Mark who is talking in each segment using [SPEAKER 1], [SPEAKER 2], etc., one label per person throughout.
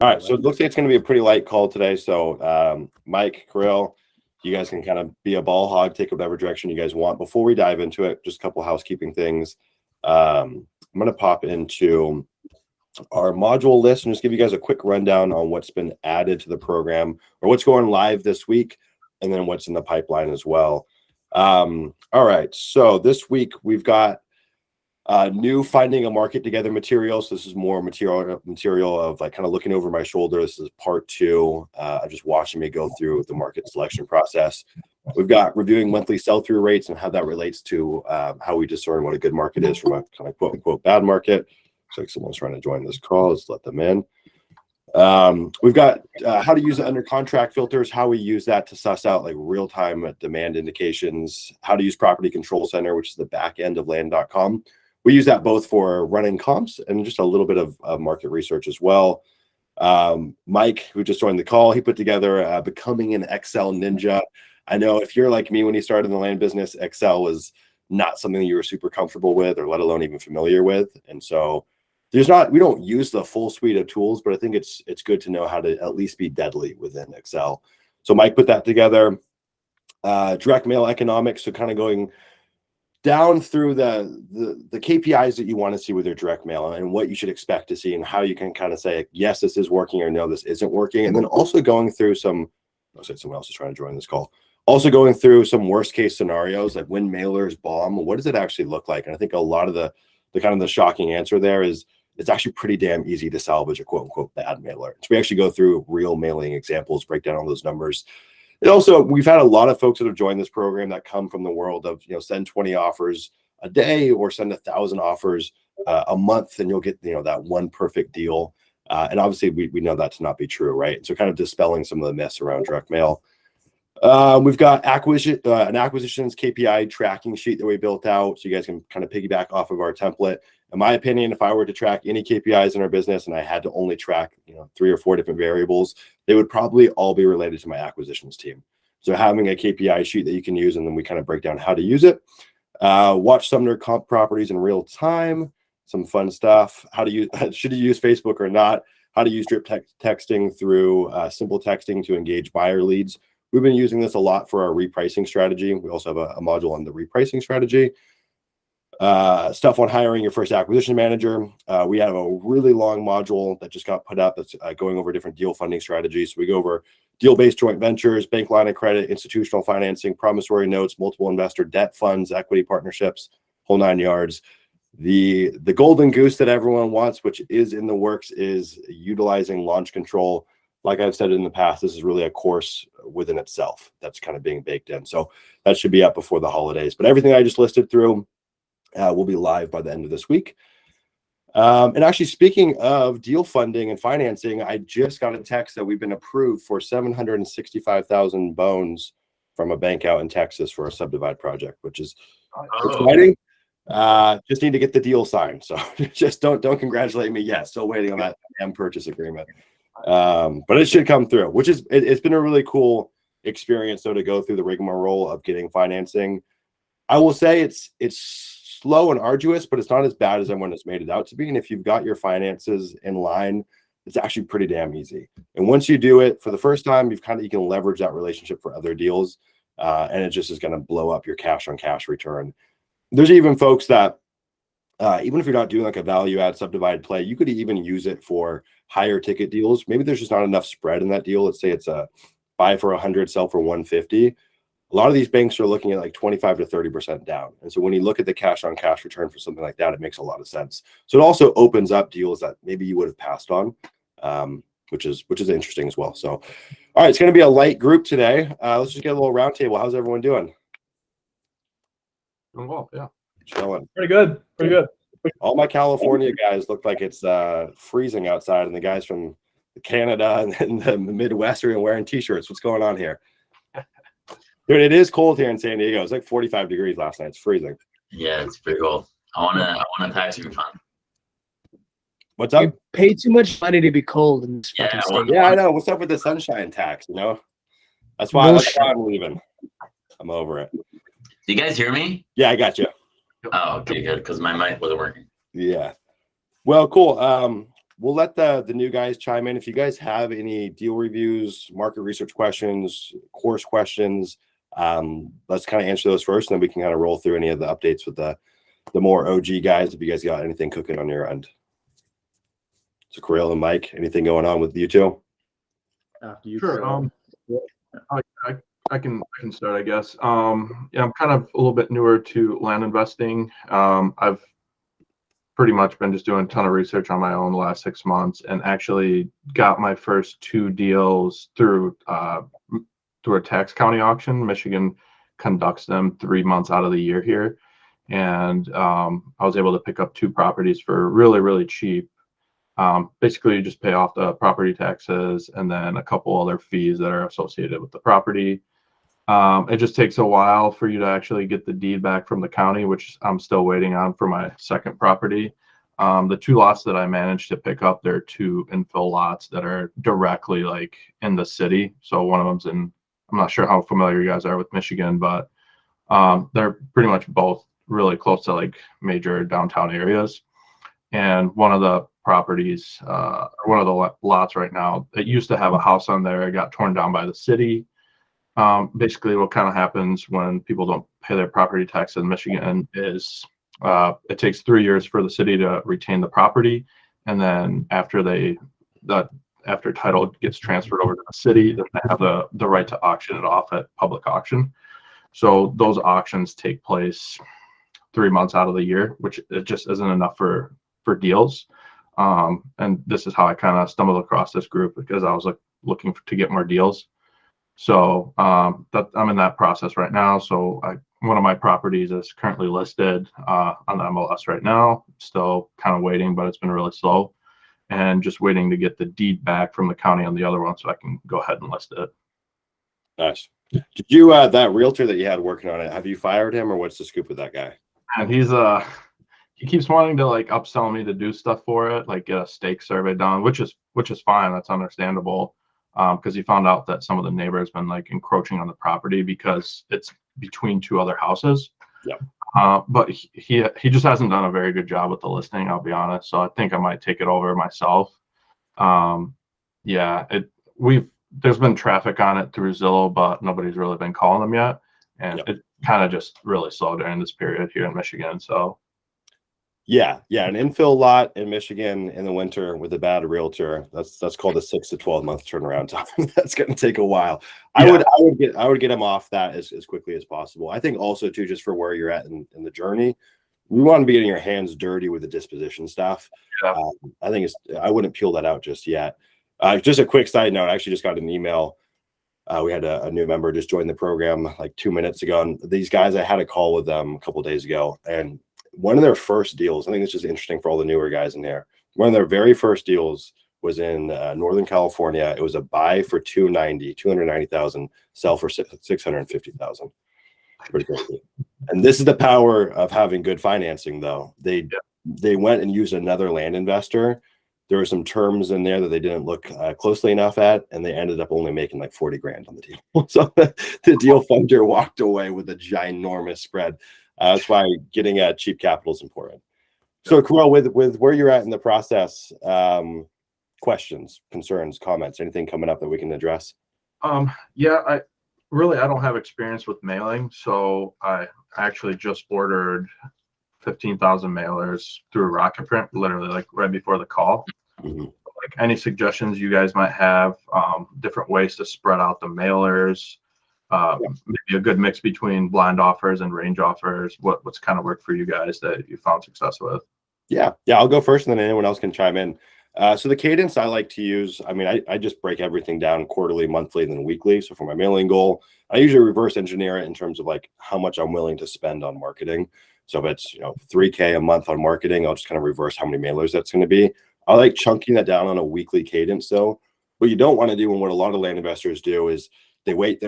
[SPEAKER 1] All right, so it looks like it's going to be a pretty light call today. So Mike, Krill, you guys can kind of be a ball hog, take whatever direction you guys want. Before we dive into it, just a couple housekeeping things. I'm going to pop into our module list and just give you guys a quick rundown on what's been added to the program or what's going live this week, and then what's in the pipeline as well. All right, so this week we've got new finding a market together materials. This is more material of like kind of looking over my shoulder. This is part 2 of just watching me go through the market selection process. We've got reviewing monthly sell-through rates and how that relates to how we discern what a good market is from a kind of quote unquote bad market. Looks like someone's trying to join this call. Let's let them in. We've got how to use the under contract filters, how we use that to suss out like real-time demand indications, how to use Property Control Center, which is the back end of land.com. We use that both for running comps and just a little bit of market research as well. Mike, who just joined the call, he put together Becoming an Excel Ninja. I know if you're like me when you started in the land business, Excel was not something you were super comfortable with or let alone even familiar with. And so we don't use the full suite of tools, but I think it's good to know how to at least be deadly within Excel. So Mike put that together. Direct mail economics, so kind of going down through the KPIs that you want to see with your direct mail and what you should expect to see and how you can kind of say, yes, this is working, or no, this isn't working. And then also going through someone else is trying to join this call. Also going through some worst case scenarios, like when mailers bomb, what does it actually look like? And I think a lot of the kind of the shocking answer there is it's actually pretty damn easy to salvage a quote unquote bad mailer. So we actually go through real mailing examples, break down all those numbers. And also, we've had a lot of folks that have joined this program that come from the world of, send 20 offers a day or send 1,000 offers a month, and you'll get, that one perfect deal. And obviously, we know that to not be true, right? So kind of dispelling some of the myths around direct mail. We've got an acquisitions KPI tracking sheet that we built out, so you guys can kind of piggyback off of our template. In my opinion, if I were to track any KPIs in our business and I had to only track 3 or 4 different variables, they would probably all be related to my acquisitions team. So having a KPI sheet that you can use, and then we kind of break down how to use it. Watch Sumner comp properties in real time. Some fun stuff. How to use should you use Facebook or not? How to use drip texting through simple texting to engage buyer leads. We've been using this a lot for our repricing strategy. We also have a module on the repricing strategy. Stuff on hiring your first acquisition manager. We have a really long module that just got put up that's going over different deal funding strategies. So we go over deal-based joint ventures, bank line of credit, institutional financing, promissory notes, multiple investor debt funds, equity partnerships, whole 9 yards. The golden goose that everyone wants, which is in the works, is utilizing launch control. Like I've said in the past, this is really a course within itself that's kind of being baked in. So that should be up before the holidays. But everything I just listed through will be live by the end of this week. And actually, speaking of deal funding and financing, I just got a text that we've been approved for 765,000 bones from a bank out in Texas for a subdivide project, which is exciting. Just need to get the deal signed. So just don't congratulate me yet. Still waiting on that purchase agreement. But it should come through, which is it's been a really cool experience though to go through the rigmarole of getting financing. I will say it's slow and arduous, but it's not as bad as everyone has made it out to be. And if you've got your finances in line, it's actually pretty damn easy. And once you do it for the first time, you can leverage that relationship for other deals, and it just is going to blow up your cash on cash return. There's even folks that even if you're not doing like a value add subdivide play, you could even use it for higher ticket deals. Maybe there's just not enough spread in that deal. Let's say it's a buy for 100, sell for 150. A lot of these banks are looking at like 25 to 30% down. And so when you look at the cash on cash return for something like that, it makes a lot of sense. So it also opens up deals that maybe you would have passed on, which is interesting as well. So, all right, it's going to be a light group today. Let's just get a little round table. How's everyone doing?
[SPEAKER 2] Doing well, yeah.
[SPEAKER 1] Chilling.
[SPEAKER 3] Pretty good.
[SPEAKER 1] All my California guys look like it's freezing outside, and the guys from Canada and the Midwest are wearing t-shirts. What's going on here? Dude, it is cold here in San Diego. It's like 45 degrees last night. It's freezing.
[SPEAKER 4] Yeah, it's pretty cold. I want a tax refund.
[SPEAKER 1] What's up?
[SPEAKER 5] You pay too much money to be cold in this fucking state.
[SPEAKER 1] Yeah, I know. What's up with the sunshine tax? That's why I'm leaving. I'm over it.
[SPEAKER 4] Do you guys hear me?
[SPEAKER 1] Yeah, I got you.
[SPEAKER 4] Oh, okay, good. Because my mic wasn't working.
[SPEAKER 1] Yeah. Well, cool. we'll let the new guys chime in. If you guys have any deal reviews, market research questions, course questions, let's kind of answer those first, and then we can kind of roll through any of the updates with the more OG guys. If you guys got anything cooking on your end. So Krill and Mike, anything going on with you two?
[SPEAKER 2] After you,
[SPEAKER 3] Sure. I can start, I guess. Yeah, I'm kind of a little bit newer to land investing. I've pretty much been just doing a ton of research on my own the last 6 months, and actually got my first 2 deals through a tax county auction. Michigan conducts them 3 months out of the year here, and I was able to pick up 2 properties for really, really cheap. Basically, you just pay off the property taxes and then a couple other fees that are associated with the property. It just takes a while for you to actually get the deed back from the county, which I'm still waiting on for my second property. The 2 lots that I managed to pick up, they're 2 infill lots that are directly like in the city. So one of them's in, I'm not sure how familiar you guys are with Michigan, but they're pretty much both really close to like major downtown areas. And one of the properties, one of the lots right now, it used to have a house on there. It got torn down by the city. Basically, what kind of happens when people don't pay their property tax in Michigan is it takes 3 years for the city to retain the property, and then after title gets transferred over to the city, then they have the right to auction it off at public auction. So those auctions take place 3 months out of the year, which it just isn't enough for deals. And this is how I kind of stumbled across this group, because I was looking to get more deals. So that I'm in that process right now. So one of my properties is currently listed on the MLS right now. Still kind of waiting, but it's been really slow, and just waiting to get the deed back from the county on the other one so I can go ahead and list it.
[SPEAKER 1] Nice. Did you that realtor that you had working on it, have you fired him, or what's the scoop with that guy?
[SPEAKER 3] And he keeps wanting to like upsell me to do stuff for it, like get a stake survey done, which is fine. That's understandable. Because he found out that some of the neighbors been like encroaching on the property because it's between 2 other houses.
[SPEAKER 1] Yeah.
[SPEAKER 3] But he just hasn't done a very good job with the listing, I'll be honest. So I think I might take it over myself. Yeah, there's been traffic on it through Zillow, but nobody's really been calling them yet. And
[SPEAKER 1] Yep.
[SPEAKER 3] It kind of just really slowed during this period here in Michigan. So
[SPEAKER 1] Yeah, an infill lot in Michigan in the winter with a bad realtor, that's called a 6 to 12 month turnaround time. That's going to take a while.
[SPEAKER 3] Yeah.
[SPEAKER 1] I would get him off that as quickly as possible. I think also too, just for where you're at in the journey, we want to be getting your hands dirty with the disposition stuff.
[SPEAKER 3] Yeah.
[SPEAKER 1] I wouldn't peel that out just yet. Just a quick side note, I actually just got an email. We had a new member just join the program like 2 minutes ago, and these guys, I had a call with them a couple of days ago, and one of their first deals, I think it's just interesting for all the newer guys in there. One of their very first deals was in Northern California. It was a buy for $290,000, sell for $650,000. Pretty crazy. And this is the power of having good financing, though. They went and used another land investor. There were some terms in there that they didn't look closely enough at, and they ended up only making like 40 grand on the deal. So the deal funder walked away with a ginormous spread. That's why getting cheap capital is important. So, Krill, with where you're at in the process, questions, concerns, comments, anything coming up that we can address?
[SPEAKER 3] Yeah, I don't have experience with mailing, so I actually just ordered 15,000 mailers through Rocket Print, literally like right before the call.
[SPEAKER 1] Mm-hmm.
[SPEAKER 3] Like any suggestions you guys might have, different ways to spread out the mailers. Maybe a good mix between blind offers and range offers. What's kind of worked for you guys that you found success with? Yeah,
[SPEAKER 1] I'll go first, and then anyone else can chime in. So the cadence I like to use, I mean, I just break everything down quarterly, monthly, and then weekly. So for my mailing goal, I usually reverse engineer it in terms of like how much I'm willing to spend on marketing. So if it's $3K a month on marketing, I'll just kind of reverse how many mailers that's going to be. I like chunking that down on a weekly cadence. So what you don't want to do, and what a lot of land investors do, is they wait.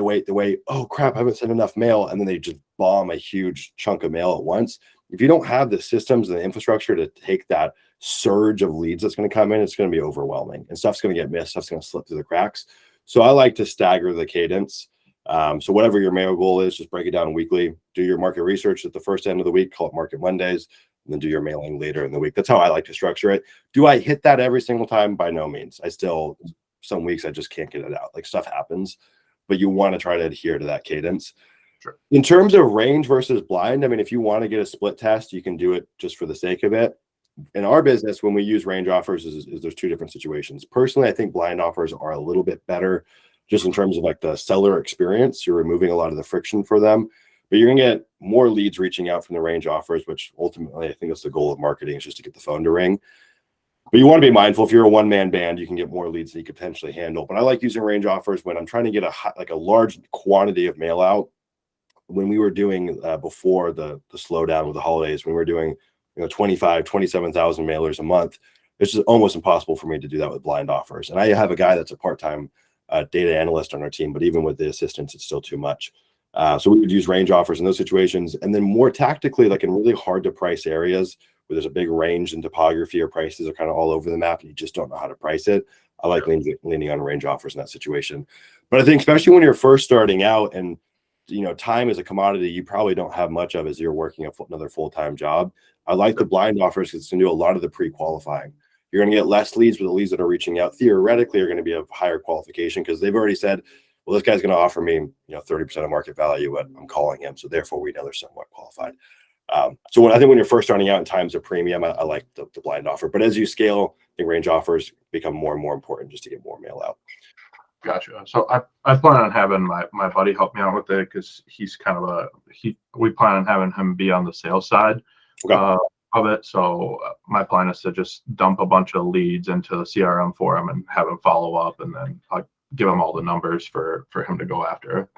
[SPEAKER 1] Oh crap, I haven't sent enough mail. And then they just bomb a huge chunk of mail at once. If you don't have the systems and the infrastructure to take that surge of leads that's going to come in, it's going to be overwhelming, and stuff's going to get missed. Stuff's going to slip through the cracks. So I like to stagger the cadence. So whatever your mail goal is, just break it down weekly. Do your market research at the first end of the week, call it Market Mondays. and then do your mailing later in the week. That's how I like to structure it. Do I hit that every single time? By no means. I still, some weeks I just can't get it out. Like stuff happens, but you want to try to adhere to that cadence.
[SPEAKER 3] Sure.
[SPEAKER 1] In terms of range versus blind, I mean, if you want to get a split test, you can do it just for the sake of it. In our business, when we use range offers, is there's two different situations. Personally, I think blind offers are a little bit better just in terms of like the seller experience. You're removing a lot of the friction for them, but you're going to get more leads reaching out from the range offers, which ultimately I think that's the goal of marketing, is just to get the phone to ring. But you want to be mindful. If you're a one-man band, you can get more leads than you could potentially handle. But I like using range offers when I'm trying to get a large quantity of mail out. When we were doing before the slowdown with the holidays, when we were doing 27,000 mailers a month, it's just almost impossible for me to do that with blind offers. And I have a guy that's a part-time data analyst on our team, but even with the assistants, it's still too much. So we would use range offers in those situations. And then more tactically, like in really hard to price areas where there's a big range in topography or prices are kind of all over the map and you just don't know how to price it, I like leaning on range offers in that situation. But I think especially when you're first starting out and time is a commodity you probably don't have much of as you're working another full-time job. I like the blind offers because it's going to do a lot of the pre-qualifying. You're going to get less leads, but the leads that are reaching out theoretically are going to be of higher qualification because they've already said, well, this guy's going to offer me 30% of market value, but I'm calling him. So therefore we know they're somewhat qualified. So I think when you're first starting out in times of premium, I like the blind offer. But as you scale, I think range offers become more and more important just to get more mail out.
[SPEAKER 3] Gotcha. So I plan on having my buddy help me out with it because he's kind of we plan on having him be on the sales side of it. So my plan is to just dump a bunch of leads into the CRM for him and have him follow up, and then I'll give him all the numbers for him to go after.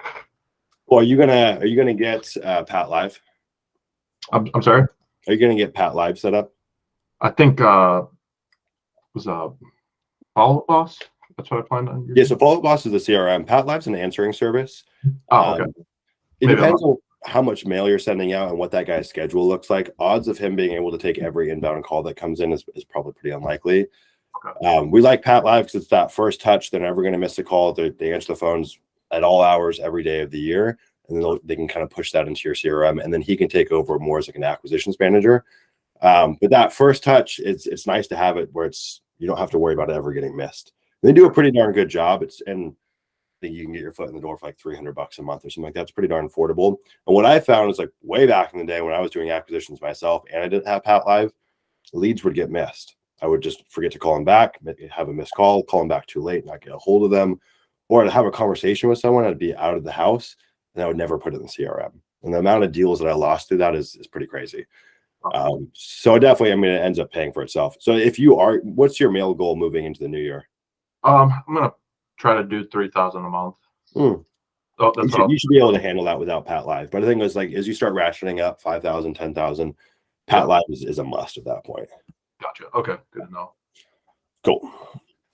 [SPEAKER 1] Well, are you gonna get Pat Live?
[SPEAKER 3] I'm sorry.
[SPEAKER 1] Are you gonna get Pat Live set up?
[SPEAKER 3] I think was Follow Up Boss. That's what I planned on.
[SPEAKER 1] Yeah, so Follow Up Boss is the CRM. Pat Live's an answering service.
[SPEAKER 3] Oh, okay.
[SPEAKER 1] It depends on how much mail you're sending out and what that guy's schedule looks like. Odds of him being able to take every inbound call that comes in is probably pretty unlikely. Okay. We like Pat Live because it's that first touch. They're never going to miss a call. They answer the phones at all hours every day of the year, and then they can kind of push that into your CRM, and then he can take over more as like an acquisitions manager. But that first touch, it's nice to have it where you don't have to worry about it ever getting missed. They do a pretty darn good job. And I think you can get your foot in the door for like $300 a month or something like that. It's pretty darn affordable. And what I found is like way back in the day when I was doing acquisitions myself and I didn't have Pat Live, leads would get missed. I would just forget to call them back, maybe have a missed call them back too late, not get a hold of them, or I'd have a conversation with someone. I'd be out of the house and I would never put it in the CRM. And the amount of deals that I lost through that is pretty crazy. So definitely, I mean, it ends up paying for itself. So what's your mail goal moving into the new year?
[SPEAKER 3] I'm gonna try to do 3,000 a month.
[SPEAKER 1] So you should be able to handle that without Pat Live. But I think it's like as you start rationing up 5,000, 10,000, Pat Live is a must at that point.
[SPEAKER 3] Gotcha. Okay, good to know.
[SPEAKER 1] Cool.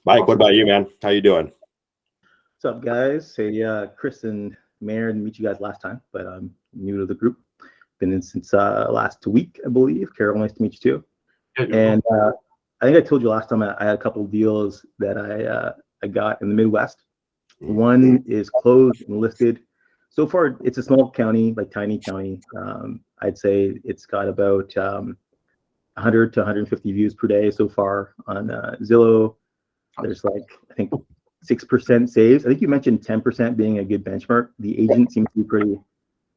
[SPEAKER 1] Mike, what about you, man? How you doing?
[SPEAKER 2] What's up, guys? Hey, Chris and Mayor, didn't meet you guys last time, but I'm new to the group. Been in since last week, I believe. Carol, nice to meet you too. Yeah, and I think I told you last time I had a couple of deals that I got in the Midwest. One is closed and listed. So far, it's a small county, like tiny county. I'd say it's got about 100 to 150 views per day so far on Zillow. There's like, I think 6% saves. I think you mentioned 10% being a good benchmark. The agent seems to be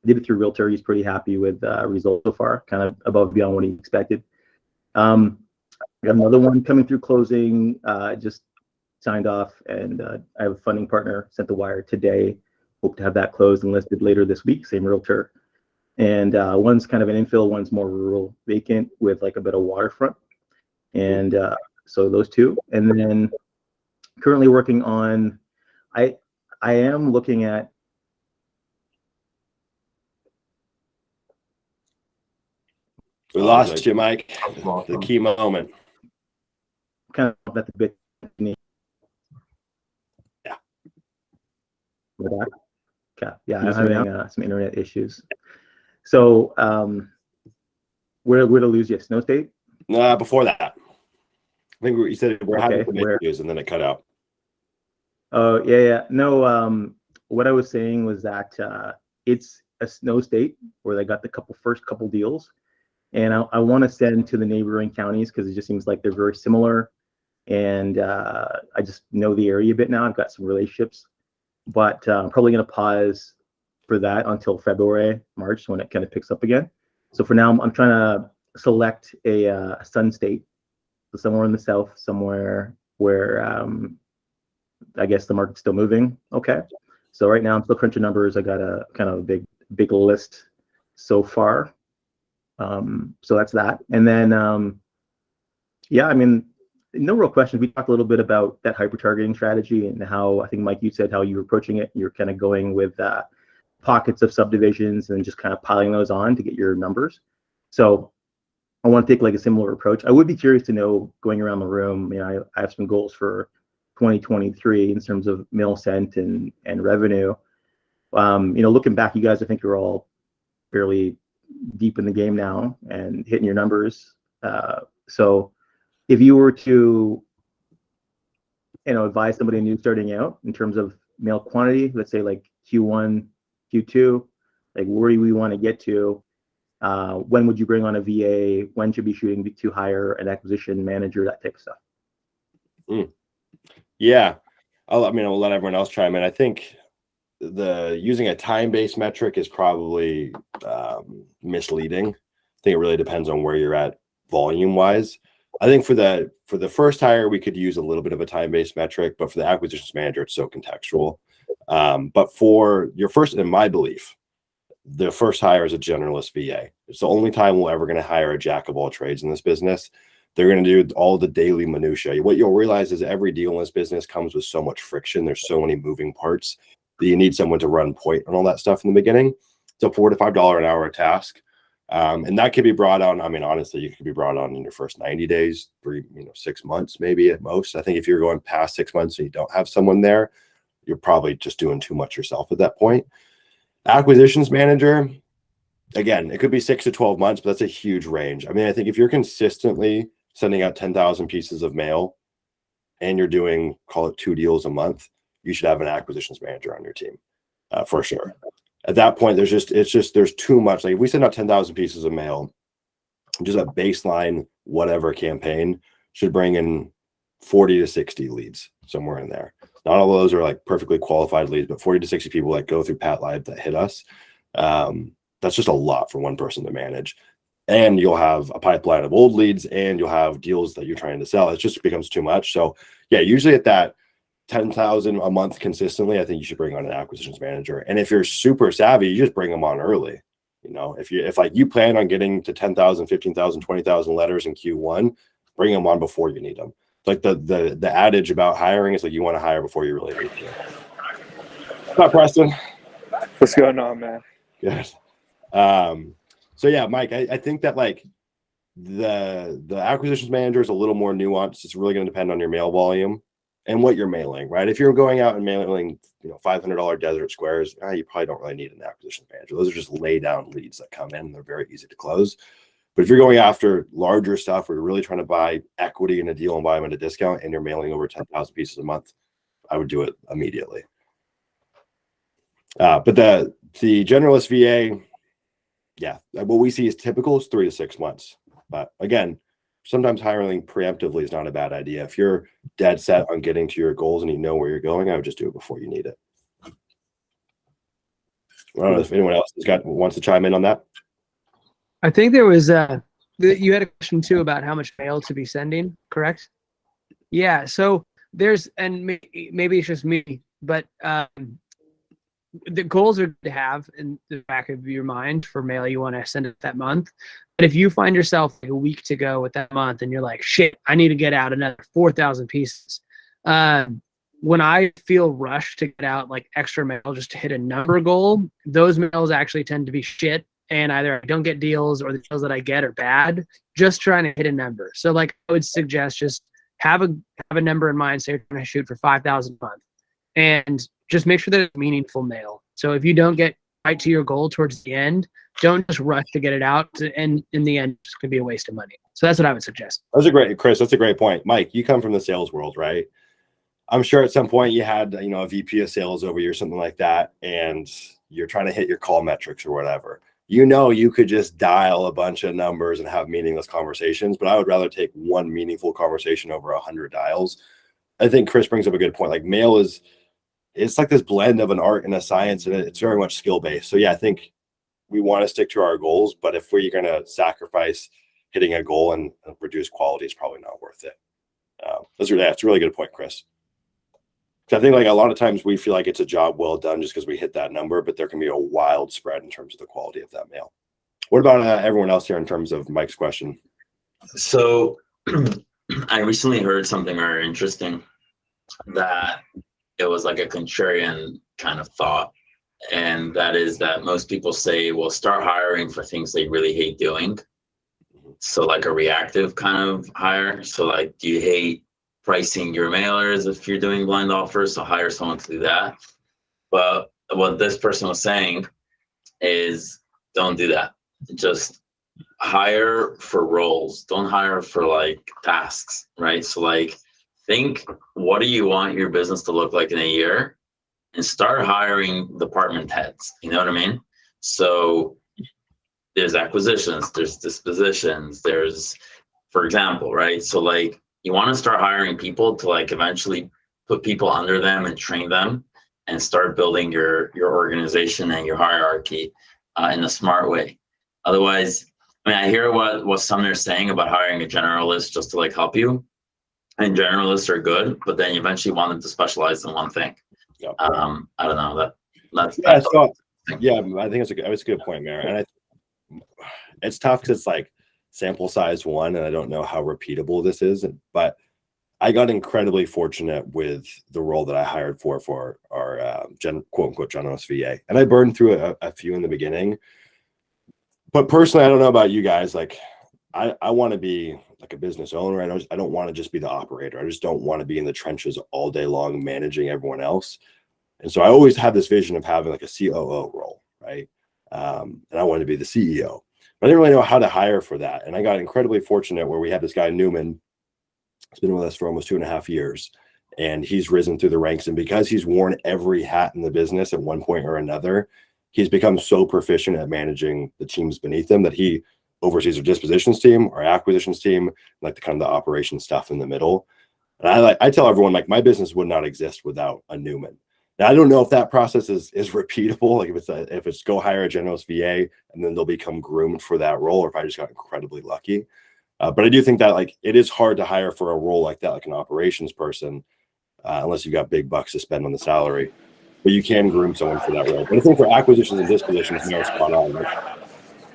[SPEAKER 2] I did it through Realtor. He's pretty happy with results so far, kind of above and beyond what he expected. I got another one coming through closing, just signed off, and I have a funding partner, sent the wire today. Hope to have that closed and listed later this week, same Realtor. And one's kind of an infill, one's more rural, vacant with like a bit of waterfront. And so those two. And then currently working on, I am looking at,
[SPEAKER 1] we lost you, Mike. The key moment.
[SPEAKER 2] Kind of at the bit.
[SPEAKER 1] Yeah.
[SPEAKER 2] Okay. Yeah, I'm having some internet issues. So, where to lose you? Snow State?
[SPEAKER 1] Before that, I think you said we're having some issues, and then it cut out.
[SPEAKER 2] Oh yeah. No, what I was saying was that it's a Snow State where they got the first couple deals. and I want to send to the neighboring counties because it just seems like they're very similar. And I just know the area a bit now. I've got some relationships, but I'm probably going to pause for that until February, March, when it kind of picks up again. So for now, I'm trying to select a sun state, so somewhere in the south, somewhere where I guess the market's still moving. Okay. So right now I'm still crunching numbers. I got a kind of a big list so far. So that's that. And then, yeah, I mean, no real questions. We talked a little bit about that hyper targeting strategy and how, I think, Mike, you said how you were approaching it. You're kind of going with pockets of subdivisions and just kind of piling those on to get your numbers. So I want to take like a similar approach. I would be curious to know, going around the room, you know, I have some goals for 2023 in terms of mail sent and revenue. You know, looking back, you guys, I think you're all fairly deep in the game now and hitting your numbers. So if you were to, you know, advise somebody new starting out in terms of mail quantity, let's say like Q1, Q2, like where we want to get to, when would you bring on a VA? When should be shooting to hire an acquisition manager, that type of stuff?
[SPEAKER 1] Yeah, I'll let everyone else chime in. I think using a time-based metric is probably misleading. I think it really depends on where you're at volume-wise. I think for the first hire, we could use a little bit of a time-based metric, but for the acquisitions manager, it's so contextual. But for your first, in my belief, the first hire is a generalist VA. It's the only time we're ever going to hire a jack of all trades in this business. They're going to do all the daily minutiae. What you'll realize is every deal in this business comes with so much friction. There's so many moving parts that you need someone to run point and all that stuff in the beginning. It's a $4 to $5 an hour task. And that could be brought on. I mean, honestly, you could be brought on in your first 90 days, 6 months, maybe at most. I think if you're going past 6 months and you don't have someone there, you're probably just doing too much yourself at that point. Acquisitions manager, again, it could be 6 to 12 months, but that's a huge range. I mean, I think if you're consistently sending out 10,000 pieces of mail and you're doing, call it 2 deals a month, you should have an acquisitions manager on your team for sure. At that point, there's too much. Like if we send out 10,000 pieces of mail, just a baseline whatever campaign should bring in 40 to 60 leads, somewhere in there. Not all of those are like perfectly qualified leads, but 40 to 60 people that go through Pat Live that hit us. That's just a lot for one person to manage. And you'll have a pipeline of old leads and you'll have deals that you're trying to sell. It just becomes too much. So yeah, usually at that 10,000 a month consistently, I think you should bring on an acquisitions manager. And if you're super savvy, you just bring them on early. You know, if like you plan on getting to 10,000, 15,000, 20,000 letters in Q1, bring them on before you need them. Like the adage about hiring is like you want to hire before you really need to. What's up, Preston?
[SPEAKER 6] What's going on, man?
[SPEAKER 1] Good. So yeah, Mike, I think that like the acquisitions manager is a little more nuanced. It's really going to depend on your mail volume and what you're mailing, right? If you're going out and mailing, $500 desert squares, you probably don't really need an acquisitions manager. Those are just lay down leads that come in. They're very easy to close. But if you're going after larger stuff where you're really trying to buy equity in a deal and buy them at a discount and you're mailing over 10,000 pieces a month, I would do it immediately. But the generalist VA, yeah, what we see is typical is 3 to 6 months. But again, sometimes hiring preemptively is not a bad idea. If you're dead set on getting to your goals and you know where you're going, I would just do it before you need it. I don't know if anyone else wants to chime in on that.
[SPEAKER 5] I think there was you had a question too about how much mail to be sending, correct? Yeah. So there's, and maybe it's just me, but the goals are to have in the back of your mind for mail you want to send it that month. But if you find yourself like a week to go with that month and you're like, shit, I need to get out another 4,000 pieces. When I feel rushed to get out like extra mail just to hit a number goal, those mails actually tend to be shit. And either I don't get deals or the deals that I get are bad, just trying to hit a number. So like I would suggest just have a number in mind. Say you're trying to shoot for 5,000 a month and just make sure that it's meaningful mail. So if you don't get right to your goal towards the end, don't just rush to get it out. And in the end, it's going to be a waste of money. So that's what I would suggest.
[SPEAKER 1] Chris, that's a great point. Mike, you come from the sales world, right? I'm sure at some point you had, a VP of sales over you or something like that, and you're trying to hit your call metrics or whatever. you could just dial a bunch of numbers and have meaningless conversations, but I would rather take one meaningful conversation over 100 dials. I think Chris brings up a good point. Like mail it's like this blend of an art and a science, and it's very much skill based. So yeah, I think we want to stick to our goals, but if we're going to sacrifice hitting a goal and reduce quality, it's probably not worth it. That's a really good point, Chris. I think like a lot of times we feel like it's a job well done just because we hit that number, but there can be a wild spread in terms of the quality of that mail. What about everyone else here in terms of Mike's question?
[SPEAKER 4] So I recently heard something very interesting, that it was like a contrarian kind of thought. And that is that most people say, well, start hiring for things they really hate doing. So like a reactive kind of hire. So like, do you hate pricing your mailers if you're doing blind offers? So hire someone to do that. But what this person was saying is, don't do that. Just hire for roles. Don't hire for like tasks, right? So like, think, what do you want your business to look like in a year? And start hiring department heads. You know what I mean? So there's acquisitions, there's dispositions, there's, for example, right? So like, you want to start hiring people to like eventually put people under them and train them and start building your organization and your hierarchy in a smart way. Otherwise, I mean, I hear what Sumner's saying about hiring a generalist just to like help you. And generalists are good, but then you eventually want them to specialize in one thing.
[SPEAKER 1] Yep.
[SPEAKER 4] I don't know. That's
[SPEAKER 1] yeah, I think it's a good point, Mayor. And it's tough because it's like sample size one, and I don't know how repeatable this is, but I got incredibly fortunate with the role that I hired for our quote unquote generalist VA, and I burned through a few in the beginning. But personally, I don't know about you guys. Like, I want to be like a business owner. I don't want to just be the operator. I just don't want to be in the trenches all day long managing everyone else. And so I always had this vision of having like a COO role, right? And I wanted to be the CEO. But I didn't really know how to hire for that. And I got incredibly fortunate where we had this guy, Newman. He's been with us for almost 2.5 years. And he's risen through the ranks. And because he's worn every hat in the business at one point or another, he's become so proficient at managing the teams beneath him that he oversees our dispositions team, our acquisitions team, like the kind of the operation stuff in the middle. And I tell everyone, like, my business would not exist without a Newman. Now, I don't know if that process is repeatable. Like if it's go hire a generalist VA and then they'll become groomed for that role, or if I just got incredibly lucky. But I do think that like it is hard to hire for a role like that, like an operations person, unless you've got big bucks to spend on the salary. But you can groom someone for that role. But I think for acquisitions and dispositions, no, spot on. Like,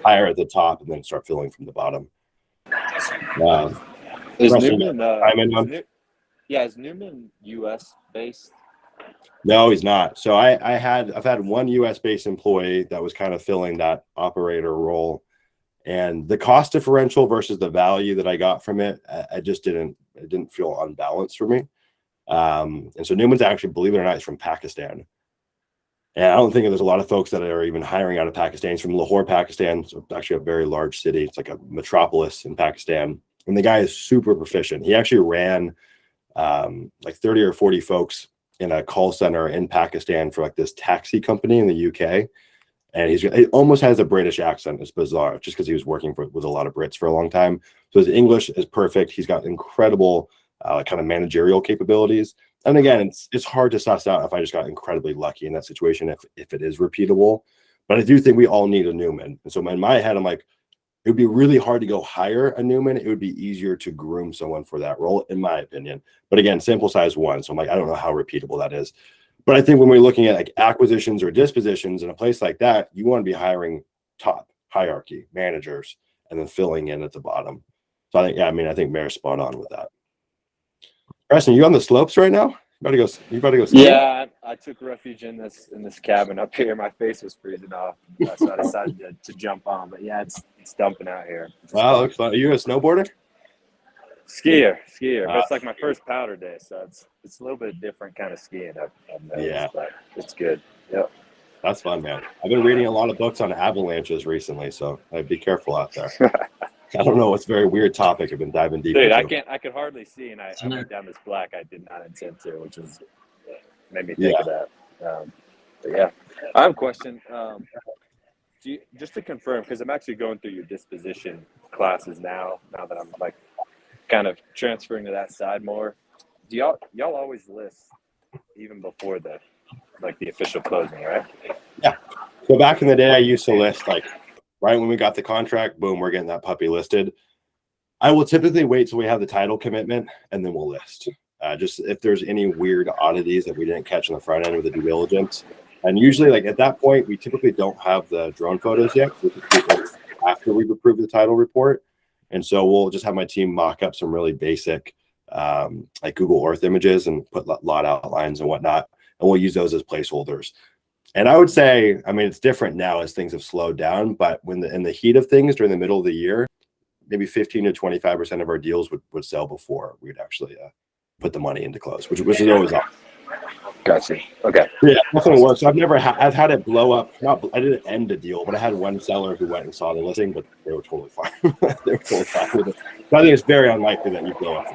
[SPEAKER 1] hire at the top and then start filling from the bottom.
[SPEAKER 6] Is
[SPEAKER 1] Russell,
[SPEAKER 6] Newman? Is Newman U.S. based?
[SPEAKER 1] No, he's not. So I've had one U.S. based employee that was kind of filling that operator role, and the cost differential versus the value that I got from it, it didn't feel unbalanced for me. And so Newman's actually, believe it or not, is from Pakistan. And I don't think there's a lot of folks that are even hiring out of Pakistan. He's from Lahore, Pakistan. So it's actually a very large city. It's like a metropolis in Pakistan. And the guy is super proficient. He actually ran like 30 or 40 folks in a call center in Pakistan for like this taxi company in the UK. And he almost has a British accent. It's bizarre just because he was working with a lot of Brits for a long time. So his English is perfect. He's got incredible kind of managerial capabilities. And again, it's hard to suss out if I just got incredibly lucky in that situation, if it is repeatable. But I do think we all need a Newman. And so in my head, I'm like, it would be really hard to go hire a Newman. It would be easier to groom someone for that role, in my opinion. But again, sample size one. So I'm like, I don't know how repeatable that is. But I think when we're looking at like acquisitions or dispositions in a place like that, you want to be hiring top hierarchy managers and then filling in at the bottom. So I think Mayor's spot on with that. Preston, you on the slopes right now? You better go.
[SPEAKER 6] Yeah, I took refuge in this cabin up here. My face was freezing off, so I decided to jump on. But yeah, it's dumping out here.
[SPEAKER 1] Wow, looks fun. Are you a snowboarder?
[SPEAKER 6] Skier. But it's like my first powder day, so it's a little bit different kind of skiing. I've noticed, but it's good. Yep.
[SPEAKER 1] That's fun, man. I've been reading a lot of books on avalanches recently, so be careful out there. I don't know. It's a very weird topic. I've been diving deep.
[SPEAKER 6] Dude, I could hardly see, and I went down this black I did not intend to, which made me think of that. But yeah, I have a question. just to confirm, because I'm actually going through your disposition classes now that I'm like kind of transferring to that side more. Do y'all always list even before the official closing, right?
[SPEAKER 1] Yeah. So back in the day, I used to list like right when we got the contract, boom, we're getting that puppy listed. I will typically wait till we have the title commitment and then we'll list. Just if there's any weird oddities that we didn't catch on the front end with the due diligence. And usually, like at that point, we typically don't have the drone photos yet. After we've approved the title report. And so we'll just have my team mock up some really basic like Google Earth images and put lot outlines and whatnot. And we'll use those as placeholders. And I would say, I mean, it's different now as things have slowed down, but when in the heat of things during the middle of the year, maybe 15 to 25% of our deals would sell before we'd actually put the money into close, which is always awesome.
[SPEAKER 6] Gotcha. Okay.
[SPEAKER 1] Yeah, definitely works. I've had it blow up. I didn't end a deal, but I had one seller who went and saw the listing, but they were totally fine. They were totally fine with it. So I think it's very unlikely that you blow up.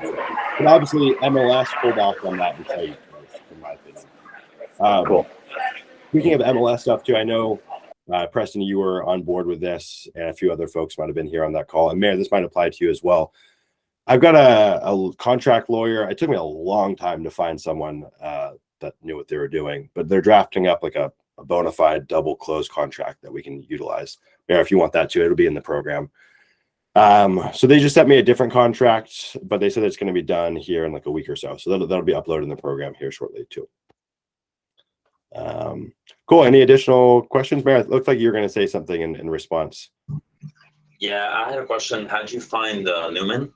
[SPEAKER 1] But obviously, MLS pulled back on that until you close, in my opinion.
[SPEAKER 6] Cool.
[SPEAKER 1] Speaking of MLS stuff too, I know Preston, you were on board with this, and a few other folks might have been here on that call. And Mayor, this might apply to you as well. I've got a contract lawyer. It took me a long time to find someone that knew what they were doing, but they're drafting up like a bona fide double close contract that we can utilize. Mayor, if you want that too, it'll be in the program. So they just sent me a different contract, but they said it's going to be done here in like a week or so. So that'll be uploaded in the program here shortly too. Cool. Any additional questions, Mayor? It looked like you were going to say something in response.
[SPEAKER 4] Yeah, I had a question. How'd you find Newman?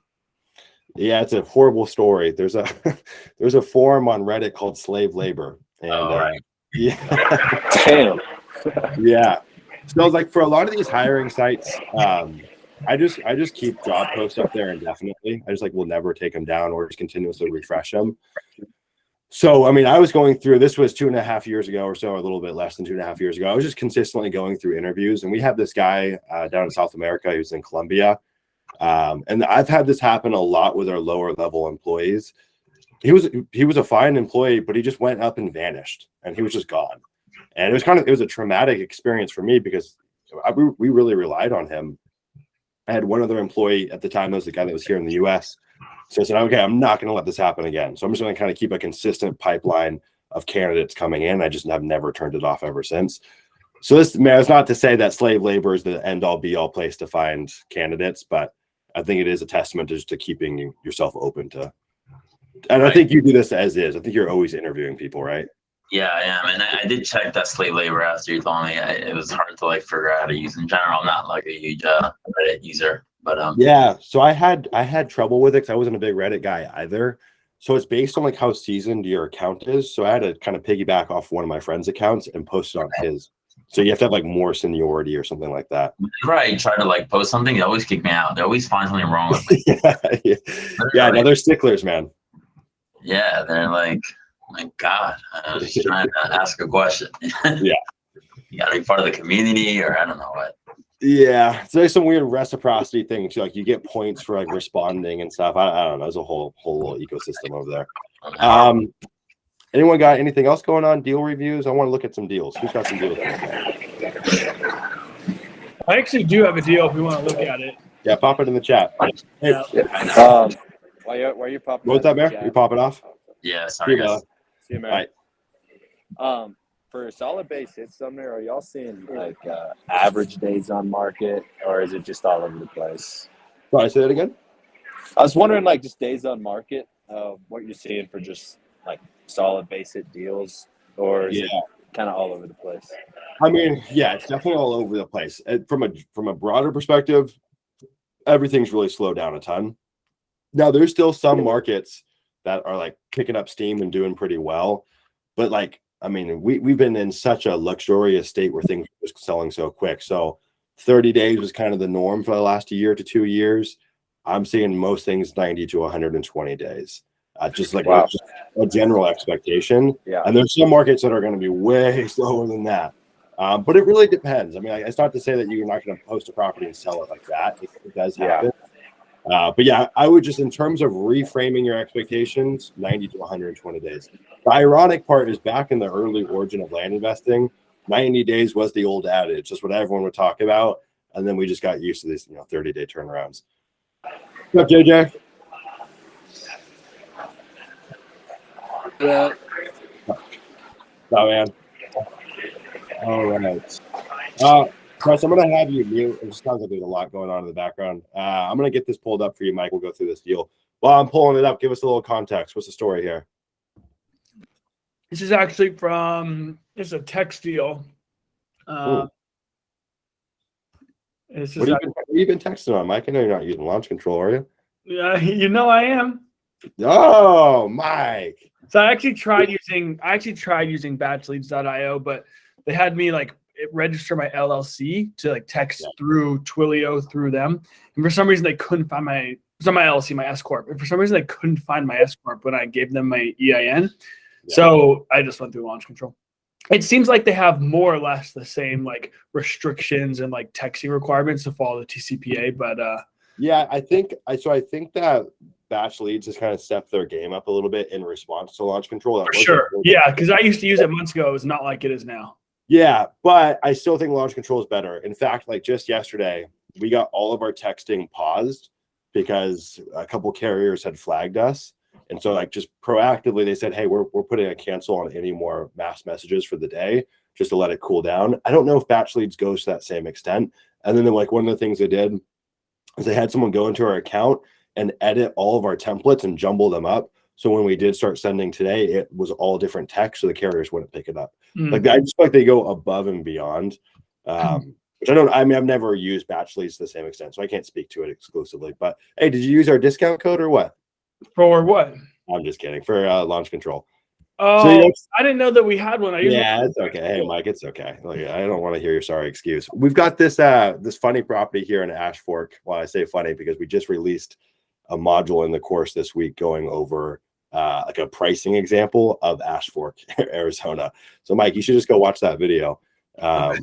[SPEAKER 1] Yeah, it's a horrible story. There's a forum on Reddit called Slave Labor. And
[SPEAKER 4] right.
[SPEAKER 1] Yeah.
[SPEAKER 6] Damn.
[SPEAKER 1] Yeah. So like for a lot of these hiring sites, I just keep job posts up there indefinitely. I just will never take them down or just continuously refresh them. So, I mean, I was going through, this was 2.5 years ago or so, a little bit less than 2.5 years ago. I was just consistently going through interviews, and we have this guy down in South America who's in Colombia. And I've had this happen a lot with our lower level employees. He was a fine employee, but he just went up and vanished, and he was just gone. And it was a traumatic experience for me because we really relied on him. I had one other employee at the time, that was the guy that was here in the US. So I said, okay, I'm not going to let this happen again. So I'm just going to kind of keep a consistent pipeline of candidates coming in. I just have never turned it off ever since. So this, man, it's not to say that slave labor is the end all be all place to find candidates, but I think it is a testament to keeping yourself open to. And right. I think you do this as is. I think you're always interviewing people, right?
[SPEAKER 4] Yeah, I am. And I did check that slave labor after you told me. It was hard to figure out how to use in general. I'm not a huge Reddit user, but
[SPEAKER 1] yeah. So I had trouble with it because I wasn't a big Reddit guy either. So it's based on how seasoned your account is. So I had to kind of piggyback off one of my friend's accounts and post it on his. So you have to have more seniority or something like that.
[SPEAKER 4] Whenever I try to post something, they always kick me out. They always find something wrong with me.
[SPEAKER 1] Yeah. No, they're sticklers, man.
[SPEAKER 4] Yeah, they're like, my God, I was just trying to ask a question.
[SPEAKER 1] Yeah.
[SPEAKER 4] You gotta be part of the community, or I don't know what.
[SPEAKER 1] Yeah, so there's some weird reciprocity thing too. You get points for responding and stuff. I don't know. There's a whole little ecosystem over there. Anyone got anything else going on? Deal reviews? I want to look at some deals. Who's got some deals?
[SPEAKER 7] I actually do have a deal if we want to look at it.
[SPEAKER 1] Yeah, pop it in the chat.
[SPEAKER 7] Yeah.
[SPEAKER 6] Why are you popping?
[SPEAKER 1] What's that, Mayor? You pop it off?
[SPEAKER 4] Yeah, sorry, guys.
[SPEAKER 6] See you, Mayor. For solid base hits, Sumner, are y'all seeing average days on market, or is it just all over the place?
[SPEAKER 1] Sorry, say that again.
[SPEAKER 6] I was wondering, just days on market, what you're seeing for just solid base hit deals, or is it kind of all over the place?
[SPEAKER 1] I mean, yeah, it's definitely all over the place. From a broader perspective, everything's really slowed down a ton. Now, there's still some markets that are picking up steam and doing pretty well, but I mean, we've been in such a luxurious state where things are just selling so quick. So 30 days was kind of the norm for the last year to 2 years. I'm seeing most things 90 to 120 days. Just
[SPEAKER 6] wow.
[SPEAKER 1] A general expectation.
[SPEAKER 6] Yeah.
[SPEAKER 1] And there's some markets that are going to be way slower than that. But it really depends. I mean, it's not to say that you're not going to post a property and sell it like that. It does happen. But yeah, I would just, in terms of reframing your expectations, 90 to 120 days. The ironic part is back in the early origin of land investing, 90 days was the old adage. Just what everyone would talk about. And then we just got used to these, 30-day turnarounds. What's up, JJ? Oh, man. All right. Chris, I'm going to have you mute. It just sounds like there's a lot going on in the background. I'm going to get this pulled up for you, Mike. We'll go through this deal. While I'm pulling it up, give us a little context. What's the story here?
[SPEAKER 7] This is actually from just a text deal. It's just
[SPEAKER 1] What have you been texting on, Mike? I know you're not using launch control, are you?
[SPEAKER 7] Yeah, I am.
[SPEAKER 1] Oh, Mike.
[SPEAKER 7] So I actually tried using batchleads.io, but they had me register my LLC to text through Twilio through them. And for some reason they couldn't find my LLC, my S Corp. And for some reason they couldn't find my S Corp when I gave them my EIN. Yeah. So I just went through launch control. It seems like they have more or less the same restrictions and texting requirements to follow the TCPA, but
[SPEAKER 1] yeah, I think that batch leads has kind of stepped their game up a little bit in response to launch control.
[SPEAKER 7] For sure. Yeah, because I used to use it months ago. It's not like it is now.
[SPEAKER 1] Yeah, but I still think launch control is better. In fact, just yesterday, we got all of our texting paused because a couple carriers had flagged us. And so just proactively, they said, hey, we're putting a cancel on any more mass messages for the day just to let it cool down. I don't know if batch leads goes to that same extent. And then one of the things they did is they had someone go into our account and edit all of our templates and jumble them up. So when we did start sending today, it was all different text, so the carriers wouldn't pick it up. I just feel like they go above and beyond. Which I've never used batch leads to the same extent, so I can't speak to it exclusively. But hey, did you use our discount code or what?
[SPEAKER 7] For what?
[SPEAKER 1] I'm just kidding. For launch control.
[SPEAKER 7] Oh, so, I didn't know that we had one.
[SPEAKER 1] It's okay. Hey, Mike, it's okay. I don't want to hear your sorry excuse. We've got this funny property here in Ash Fork. Well, I say funny because we just released a module in the course this week going over a pricing example of Ash Fork, Arizona. So, Mike, you should just go watch that video. But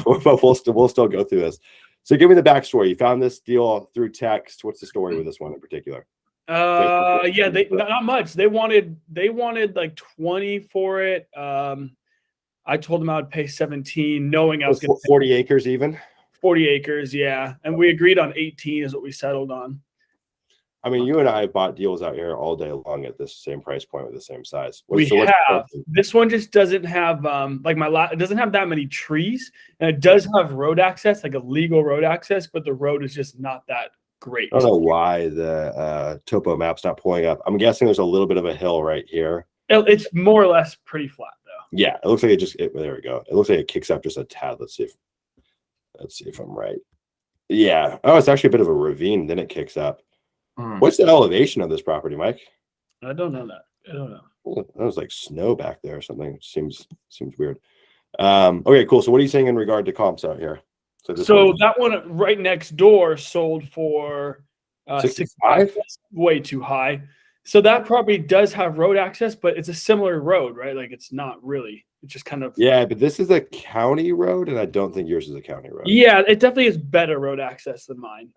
[SPEAKER 1] we'll still go through this. So, give me the backstory. You found this deal through text. What's the story with this one in particular?
[SPEAKER 7] Yeah, they not much. They wanted 20 for it. I told them I would pay 17, knowing I was going to
[SPEAKER 1] 40 acres even.
[SPEAKER 7] 40 acres, yeah, and we agreed on 18 is what we settled on.
[SPEAKER 1] I mean, you and I have bought deals out here all day long at this same price point with the same size.
[SPEAKER 7] This one just doesn't have it doesn't have that many trees, and it does have road access, a legal road access, but the road is just not that great.
[SPEAKER 1] I don't know why the topo map's not pulling up. I'm guessing there's a little bit of a hill right here.
[SPEAKER 7] It's more or less pretty flat though.
[SPEAKER 1] Yeah, it looks like there we go. It looks like it kicks up just a tad. Let's see if I'm right. Yeah. Oh, it's actually a bit of a ravine. Then it kicks up. What's the elevation of this property, Mike?
[SPEAKER 7] I don't know that. I don't know.
[SPEAKER 1] Oh, that was like snow back there or something. Seems weird. Okay, cool. So what are you saying in regard to comps out here?
[SPEAKER 7] So that one right next door sold for 65. Way too high. So that property does have road access, but it's a similar road, right? It's not really. It's just kind of.
[SPEAKER 1] Yeah, but this is a county road, and I don't think yours is a county road.
[SPEAKER 7] Yeah, it definitely is better road access than mine.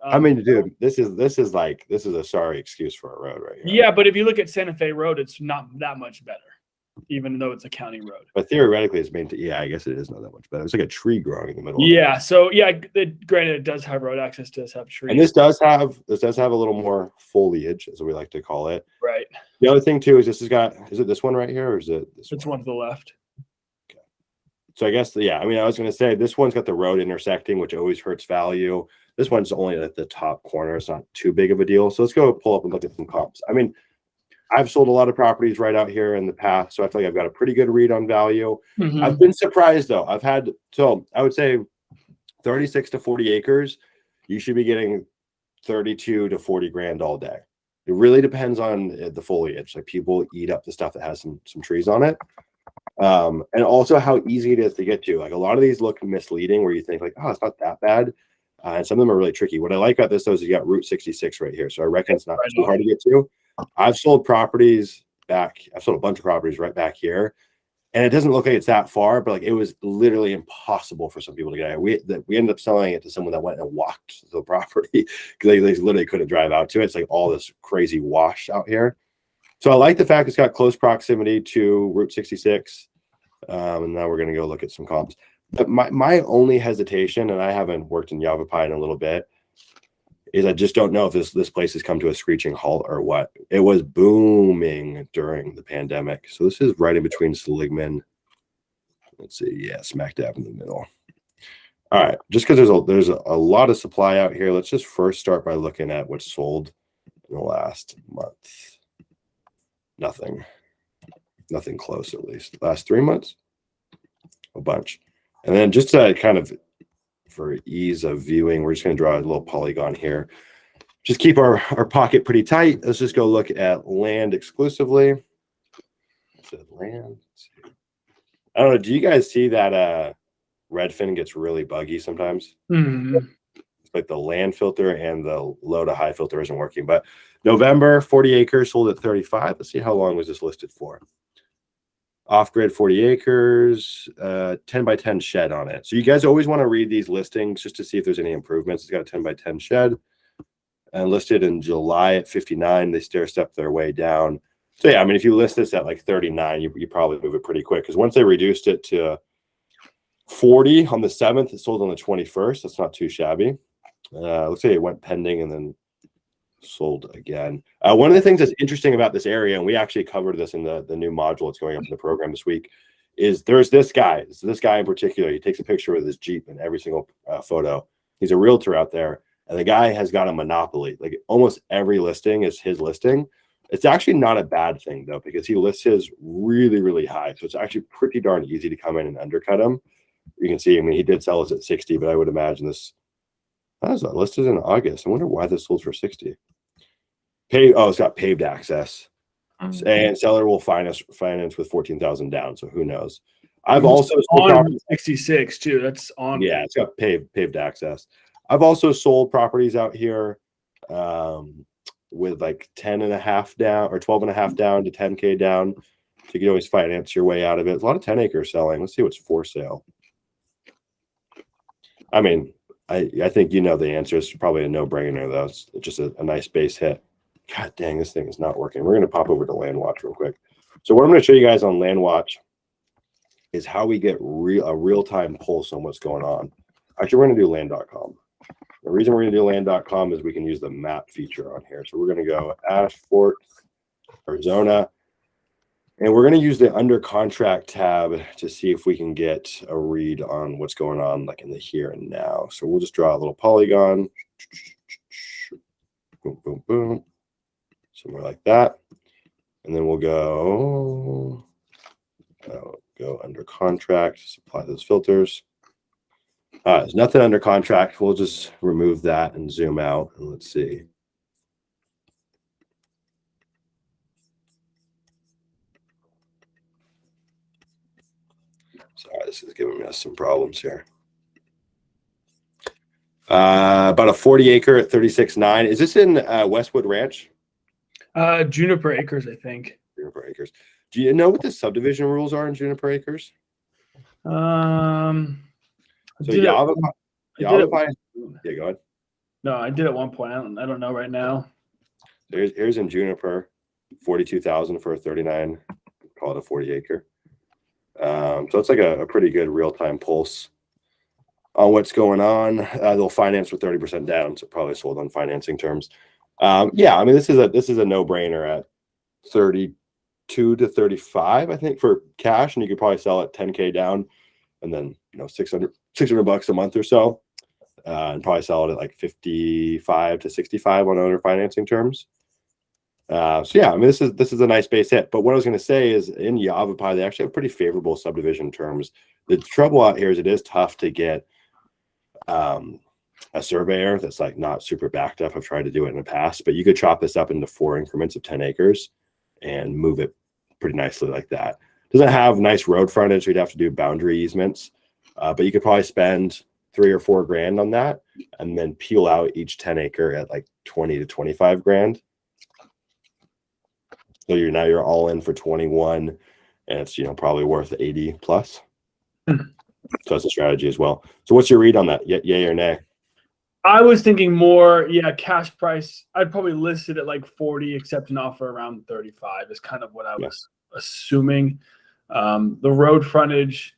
[SPEAKER 1] Dude, this is a sorry excuse for a road right here.
[SPEAKER 7] Yeah, but if you look at Santa Fe Road, it's not that much better, even though it's a county road.
[SPEAKER 1] But theoretically, it's meant to. Yeah, I guess it is not that much better. It's like a tree growing in the middle.
[SPEAKER 7] Yeah. So yeah, granted, it does have road access. Does have trees.
[SPEAKER 1] And this does have a little more foliage, as we like to call it.
[SPEAKER 7] Right.
[SPEAKER 1] The other thing too is is it this one right here, or is it this one?
[SPEAKER 7] It's one to the left.
[SPEAKER 1] Okay. So I guess I was going to say this one's got the road intersecting, which always hurts value. This one's only at the top corner. It's not too big of a deal. So let's go pull up and look at some comps. I mean, I've sold a lot of properties right out here in the past, so I feel like I've got a pretty good read on value. I've been surprised though. I would say 36 to 40 acres, you should be getting 32 to 40 grand all day. It really depends on the foliage. People eat up the stuff that has some trees on it. And also how easy it is to get to. A lot of these look misleading where you think oh, it's not that bad. And some of them are really tricky. What I like about this though is you got Route 66 right here. So I reckon it's not too hard to get to. I've sold a bunch of properties right back here. And it doesn't look like it's that far, but it was literally impossible for some people to get out. We ended up selling it to someone that went and walked to the property because they literally couldn't drive out to it. It's all this crazy wash out here. So I like the fact it's got close proximity to Route 66. And now we're going to go look at some comps. But my only hesitation, and I haven't worked in Yavapai in a little bit, is I just don't know if this place has come to a screeching halt or what. It was booming during the pandemic. So this is right in between Seligman. Let's see. Yeah, smack dab in the middle. All right. Just because there's a lot of supply out here, let's just first start by looking at what's sold in the last month. Nothing close, at least. Last 3 months, a bunch. And then just to kind of, for ease of viewing, we're just going to draw a little polygon here. Just keep our pocket pretty tight. Let's just go look at land exclusively. I said land. I don't know. Do you guys see that Redfin gets really buggy sometimes?
[SPEAKER 7] Mm-hmm.
[SPEAKER 1] It's like the land filter and the low to high filter isn't working. But November, 40 acres sold at 35. Let's see how long was this listed for. Off-grid 40 acres, 10 by 10 shed on it. So you guys always want to read these listings just to see if there's any improvements. It's got a 10 by 10 shed and listed in July at 59. They stair-step their way down. So yeah, I mean, if you list this at like 39, you probably move it pretty quick, because once they reduced it to 40 on the 7th, it sold on the 21st. That's not too shabby. Let's say it went pending and then sold again. One of the things that's interesting about this area, and we actually covered this in the new module that's going up in the program this week, is there's this guy. So this guy in particular, he takes a picture with his Jeep in every single photo. He's a realtor out there, and the guy has got a monopoly. Like almost every listing is his listing. It's actually not a bad thing though, because he lists his really, really high. So it's actually pretty darn easy to come in and undercut him. You can see, I mean, he did sell us at 60, but I would imagine this, that was listed in August. I wonder why this sold for 60. It's got paved access, and seller will finance with 14,000 down. So who knows? I've also sold
[SPEAKER 7] 66 too. That's on.
[SPEAKER 1] Yeah, it's got paved access. I've also sold properties out here with like 10.5 down or 12.5 down to 10K down. So you can always finance your way out of it. There's a lot of 10 acres selling. Let's see what's for sale. I mean, I think you know the answer. It's probably a no-brainer though. It's just a nice base hit. God dang, this thing is not working. We're going to pop over to LandWatch real quick. So what I'm going to show you guys on LandWatch is how we get a real-time pulse on what's going on. Actually, we're going to do land.com. The reason we're going to do land.com is we can use the map feature on here. So we're going to go Ashford, Arizona, and we're going to use the under contract tab to see if we can get a read on what's going on like in the here and now. So we'll just draw a little polygon. Boom, boom, boom. Somewhere like that. And then we'll go under contract, supply those filters. There's nothing under contract. We'll just remove that and zoom out and let's see. Sorry, this is giving us some problems here. About a 40 acre at 36.9. Is this in Westwood Ranch?
[SPEAKER 7] Juniper Acres, I think.
[SPEAKER 1] Juniper Acres. Do you know what the subdivision rules are in Juniper Acres? So Yavapai. Yeah, go ahead.
[SPEAKER 7] No, I did at one point. I don't know right now.
[SPEAKER 1] Here's in Juniper, 42,000 for a 39. Call it a 40 acre. So it's like a pretty good real-time pulse on what's going on. They'll finance with 30% down, so probably sold on financing terms. Yeah, I mean this is a no-brainer at 32 to 35, I think, for cash, and you could probably sell it 10K down, and then $600 bucks a month or so, and probably sell it at like 55 to 65 on owner financing terms. So yeah, I mean this is a nice base hit. But what I was going to say is in Yavapai they actually have pretty favorable subdivision terms. The trouble out here is it is tough to get a surveyor that's like not super backed up. I've tried to do it in the past, but you could chop this up into 4 increments of 10 acres and move it pretty nicely like that. Doesn't have nice road frontage. We'd have to do boundary easements, but you could probably spend $3 or $4 grand on that and then peel out each 10 acre at like 20 to 25 grand. So you're all in for 21, and it's probably worth 80 plus. So that's a strategy as well. So what's your read on that? Yay or nay?
[SPEAKER 7] I was thinking more, cash price. I'd probably list it at like 40, accept an offer around 35 is kind of what I was assuming. The road frontage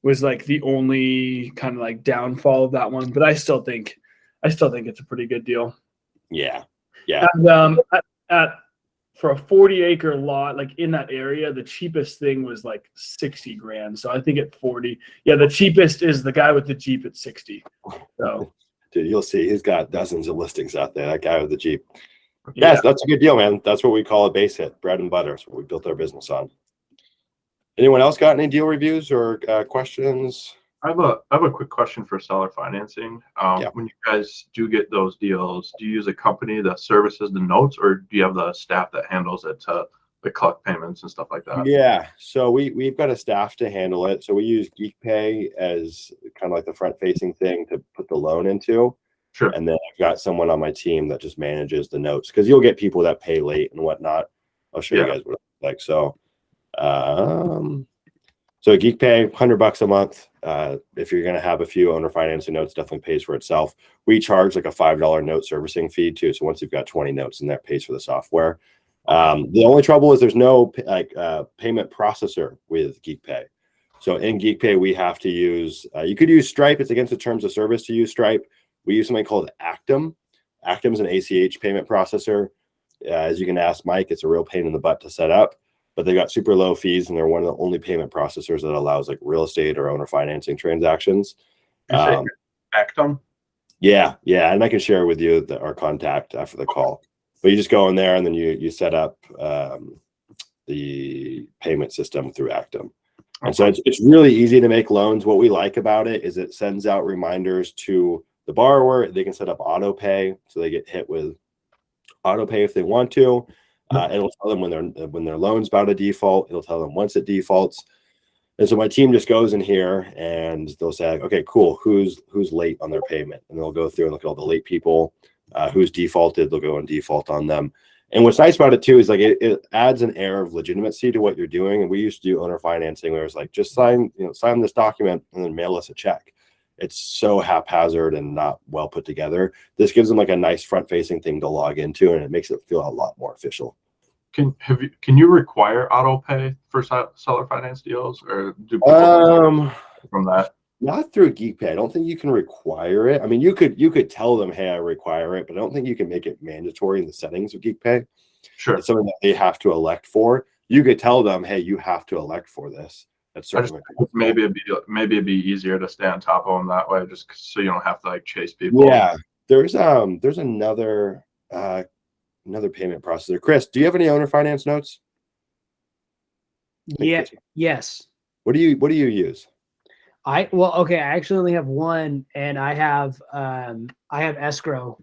[SPEAKER 7] was like the only kind of like downfall of that one. But I still think it's a pretty good deal.
[SPEAKER 1] Yeah. Yeah.
[SPEAKER 7] And for a 40-acre lot, like in that area, the cheapest thing was like 60 grand. So I think at 40, yeah, the cheapest is the guy with the Jeep at 60. So
[SPEAKER 1] Dude, you'll see he's got dozens of listings out there. That guy with the Jeep. Yes, that's a good deal, man. That's what we call a base hit, bread and butter. That's what we built our business on. Anyone else got any deal reviews or questions?
[SPEAKER 3] I have a quick question for seller financing. When you guys do get those deals, do you use a company that services the notes, or do you have the staff that handles it to collect payments and stuff like that?
[SPEAKER 1] Yeah, so we've got a staff to handle it. So we use GeekPay as kind of like the front-facing thing to put the loan into.
[SPEAKER 3] Sure.
[SPEAKER 1] And then I've got someone on my team that just manages the notes, because you'll get people that pay late and whatnot. I'll show you guys what it's like. So so GeekPay, $100 a month. If you're going to have a few owner financing notes, definitely pays for itself. We charge like a $5 note servicing fee too. So once you've got 20 notes in there, it pays for the software. The only trouble is there's no payment processor with GeekPay. So in GeekPay, we have to use, you could use Stripe. It's against the terms of service to use Stripe. We use something called Actum. Actum is an ACH payment processor. As you can ask Mike, it's a real pain in the butt to set up. But they got super low fees, and they're one of the only payment processors that allows like real estate or owner financing transactions.
[SPEAKER 3] Actum?
[SPEAKER 1] Yeah, and I can share with you our contact after the call. But you just go in there and then you set up the payment system through Actum. And so it's really easy to make loans. What we like about it is it sends out reminders to the borrower. They can set up auto pay, so they get hit with auto pay if they want to. It'll tell them when their loan's about to default. It'll tell them once it defaults. And so my team just goes in here and they'll say, okay, cool, who's late on their payment? And they'll go through and look at all the late people who's defaulted. They'll go and default on them. And what's nice about it too is like it adds an air of legitimacy to what you're doing. And we used to do owner financing where it's like, just sign this document and then mail us a check. It's so haphazard and not well put together. This gives them like a nice front-facing thing to log into, and it makes it feel a lot more official.
[SPEAKER 3] Can you require auto pay for seller finance deals, or do people from that?
[SPEAKER 1] Not through GeekPay. I don't think you can require it. I mean, you could tell them, hey, I require it, but I don't think you can make it mandatory in the settings of GeekPay.
[SPEAKER 3] Sure.
[SPEAKER 1] It's something that they have to elect for. You could tell them, hey, you have to elect for this. That's certainly
[SPEAKER 3] maybe it'd be easier to stay on top of them that way, just so you don't have to like chase people.
[SPEAKER 1] Yeah. There's another payment processor. Chris, do you have any owner finance notes?
[SPEAKER 5] Yeah. Yes.
[SPEAKER 1] What do you use?
[SPEAKER 5] I actually only have one, and I have escrow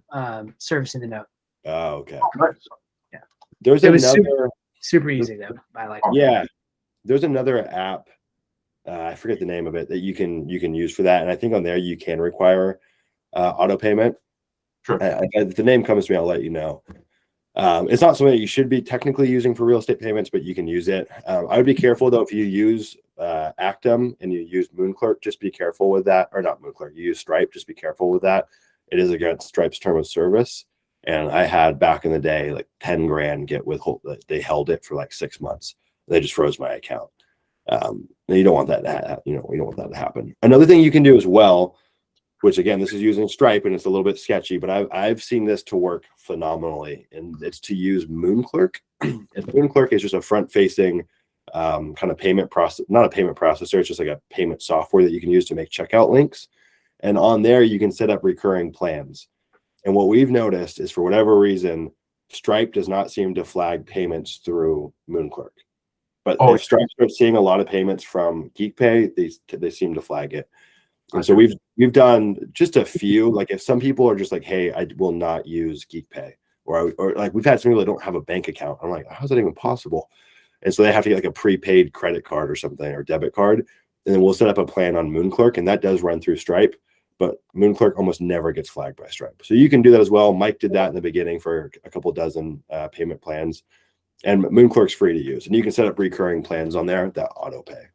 [SPEAKER 5] servicing the note.
[SPEAKER 1] Oh, okay.
[SPEAKER 5] Yeah.
[SPEAKER 1] There's another
[SPEAKER 5] super easy though. I like it.
[SPEAKER 1] Yeah. There's another app. I forget the name of it that you can use for that. And I think on there you can require auto payment.
[SPEAKER 3] Sure.
[SPEAKER 1] If the name comes to me, I'll let you know. It's not something that you should be technically using for real estate payments, but you can use it. I would be careful though, if you use Actum and you use MoonClerk, just be careful with that. Or not MoonClerk, you use Stripe, just be careful with that. It is against Stripe's term of service. And I had back in the day like 10 grand get withhold. They held it for like 6 months. They just froze my account. And you don't want that to happen. Another thing you can do as well, which again, this is using Stripe and it's a little bit sketchy, but I've seen this to work phenomenally, and it's to use MoonClerk. And MoonClerk is just a front-facing kind of payment process, not a payment processor. It's just like a payment software that you can use to make checkout links. And on there, you can set up recurring plans. And what we've noticed is, for whatever reason, Stripe does not seem to flag payments through MoonClerk. But if Stripe starts seeing a lot of payments from GeekPay, they seem to flag it. And so we've done just a few. Like if some people are just like, hey, I will not use GeekPay, or like we've had some people that don't have a bank account. I'm like, how's that even possible? And so they have to get like a prepaid credit card or something, or debit card. And then we'll set up a plan on MoonClerk, and that does run through Stripe. But MoonClerk almost never gets flagged by Stripe. So you can do that as well. Mike did that in the beginning for a couple dozen payment plans. And MoonClerk's free to use. And you can set up recurring plans on there that auto pay.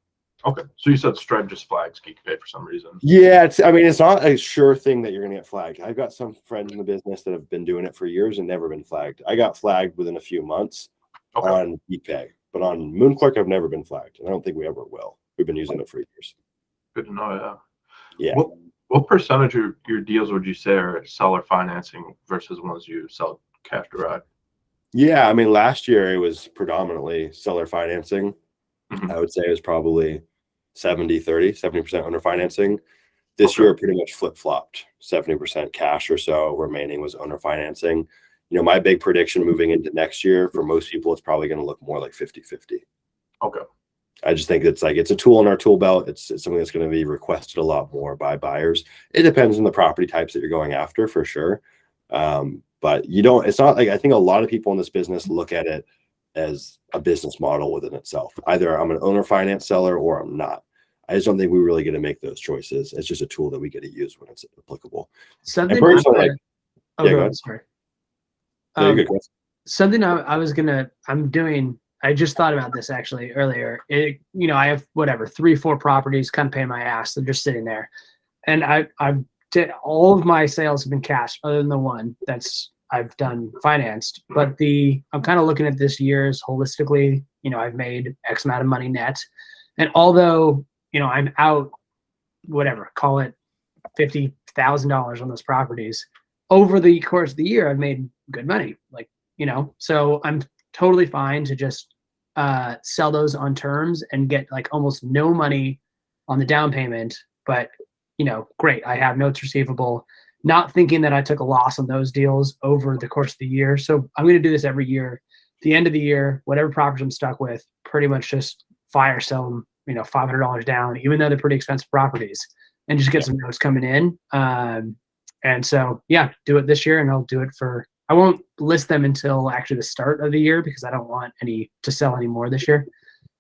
[SPEAKER 3] Okay. So you said Stripe just flags GeekPay for some reason.
[SPEAKER 1] Yeah. It's not a sure thing that you're going to get flagged. I've got some friends in the business that have been doing it for years and never been flagged. I got flagged within a few months on GeekPay. But on MoonClerk, I've never been flagged. And I don't think we ever will. We've been using it for years.
[SPEAKER 3] Good to know.
[SPEAKER 1] Yeah.
[SPEAKER 3] What percentage of your deals would you say are seller financing versus ones you sell cash direct?
[SPEAKER 1] Yeah, I mean, last year it was predominantly seller financing.
[SPEAKER 3] Mhm.
[SPEAKER 1] I would say it was probably 70-30, 70% owner financing. This
[SPEAKER 3] Okay.
[SPEAKER 1] year pretty much flip-flopped, 70% cash or so, remaining was owner financing. My big prediction moving into next year for most people, it's probably going to look more like 50-50.
[SPEAKER 3] Okay.
[SPEAKER 1] I just think it's a tool in our tool belt. It's something that's going to be requested a lot more by buyers. It depends on the property types that you're going after for sure. But it's not like, I think a lot of people in this business look at it as a business model within itself. Either I'm an owner finance seller or I'm not. I just don't think we really get to make those choices. It's just a tool that we get to use when it's applicable.
[SPEAKER 5] Something.
[SPEAKER 1] And personally,
[SPEAKER 5] Oh,
[SPEAKER 1] yeah,
[SPEAKER 5] go
[SPEAKER 1] go
[SPEAKER 5] ahead.
[SPEAKER 1] ahead.
[SPEAKER 5] Sorry.
[SPEAKER 1] No, you're good, Chris.
[SPEAKER 5] Something I just thought about this actually earlier. I have 3-4 properties kind of paying my ass. They're just sitting there. And I've did all of my sales have been cash other than the one that's I've done financed. But I'm kind of looking at this year's holistically, I've made X amount of money net. And although, I'm out, call it $50,000 on those properties, over the course of the year, I've made good money. So I'm totally fine to just sell those on terms and get like almost no money on the down payment. But, great. I have notes receivable, not thinking that I took a loss on those deals over the course of the year. So I'm going to do this every year. The end of the year, whatever properties I'm stuck with, pretty much just fire sell them, $500 down, even though they're pretty expensive properties, and just get some notes coming in. And so, do it this year, and I'll do it I won't list them until actually the start of the year because I don't want to sell any more this year,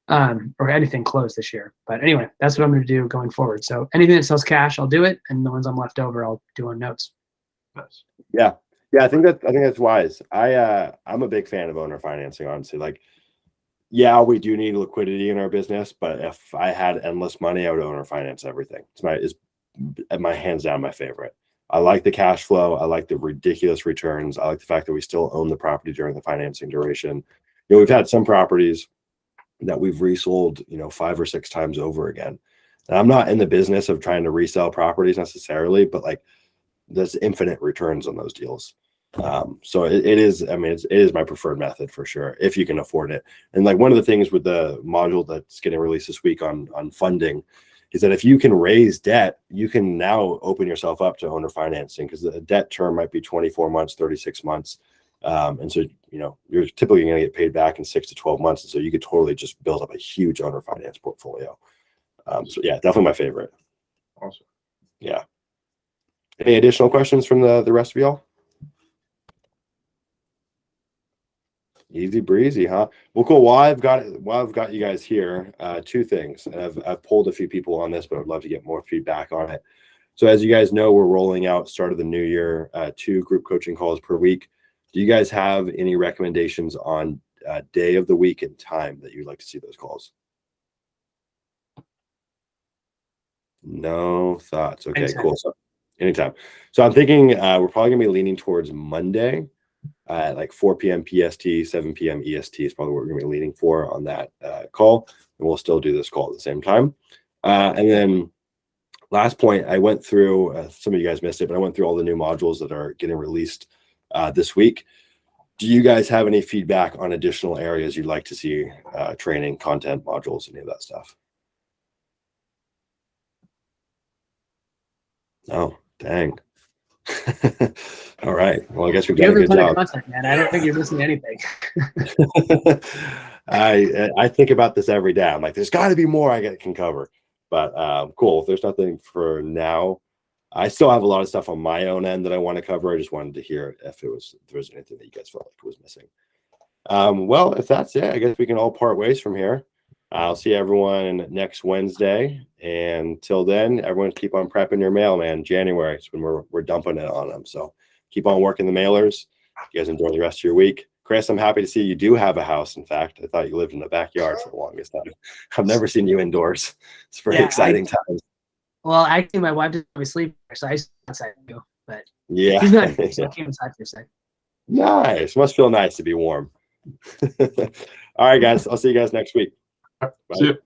[SPEAKER 5] or anything closed this year. But anyway, that's what I'm going to do going forward. So anything that sells cash, I'll do it. And the ones I'm left over, I'll do on notes.
[SPEAKER 3] Nice.
[SPEAKER 1] Yeah. I think that's wise. I'm a big fan of owner financing, honestly. Like, yeah, we do need liquidity in our business, but if I had endless money, I would owner finance everything. It's my hands down my favorite. I like the cash flow. I like the ridiculous returns. I like the fact that we still own the property during the financing duration. We've had some properties that we've resold, 5 or 6 times over again. And I'm not in the business of trying to resell properties necessarily, but like there's infinite returns on those deals. So it is my preferred method for sure, if you can afford it. And like one of the things with the module that's getting released this week on funding is that if you can raise debt, you can now open yourself up to owner financing, because the debt term might be 24 months, 36 months. And so, you're typically going to get paid back in 6 to 12 months. And so you could totally just build up a huge owner finance portfolio. So yeah, definitely my favorite.
[SPEAKER 3] Awesome.
[SPEAKER 1] Yeah. Any additional questions from the rest of y'all? Easy breezy, huh? Well, cool. While I've got you guys here, 2 things. And I've polled a few people on this, but I'd love to get more feedback on it. So as you guys know, we're rolling out start of the new year, 2 group coaching calls per week. Do you guys have any recommendations on day of the week and time that you'd like to see those calls? No thoughts. Okay,
[SPEAKER 5] Anytime.
[SPEAKER 1] cool. So anytime. So I'm thinking we're probably gonna be leaning towards Monday at like 4 p.m. PST, 7 p.m. EST is probably what we're gonna be leaning for on that call. And we'll still do this call at the same time. And then last point, I went through, some of you guys missed it, but I went through all the new modules that are getting released this week. Do you guys have any feedback on additional areas you'd like to see training, content, modules, any of that stuff? Oh, dang. All right. Well, I guess we've done a good job.
[SPEAKER 5] Content, man. I don't think you're missing anything.
[SPEAKER 1] I think about this every day. I'm like, there's got to be more I can cover. But cool. If there's nothing for now, I still have a lot of stuff on my own end that I want to cover. I just wanted to hear if there was anything that you guys felt like was missing. Well, if that's it, I guess we can all part ways from here. I'll see everyone next Wednesday. And till then, everyone keep on prepping your mail, man. January is when we're dumping it on them. So keep on working the mailers. You guys enjoy the rest of your week. Chris, I'm happy to see you do have a house. In fact, I thought you lived in the backyard for the longest time. I've never seen you indoors. It's very exciting times.
[SPEAKER 5] Well, actually, my wife doesn't always sleep, so I sleep outside too. But
[SPEAKER 1] yeah,
[SPEAKER 5] she's not here, so I came inside for a second.
[SPEAKER 1] Nice. Must feel nice to be warm. All right, guys. I'll see you guys next week.
[SPEAKER 3] See you.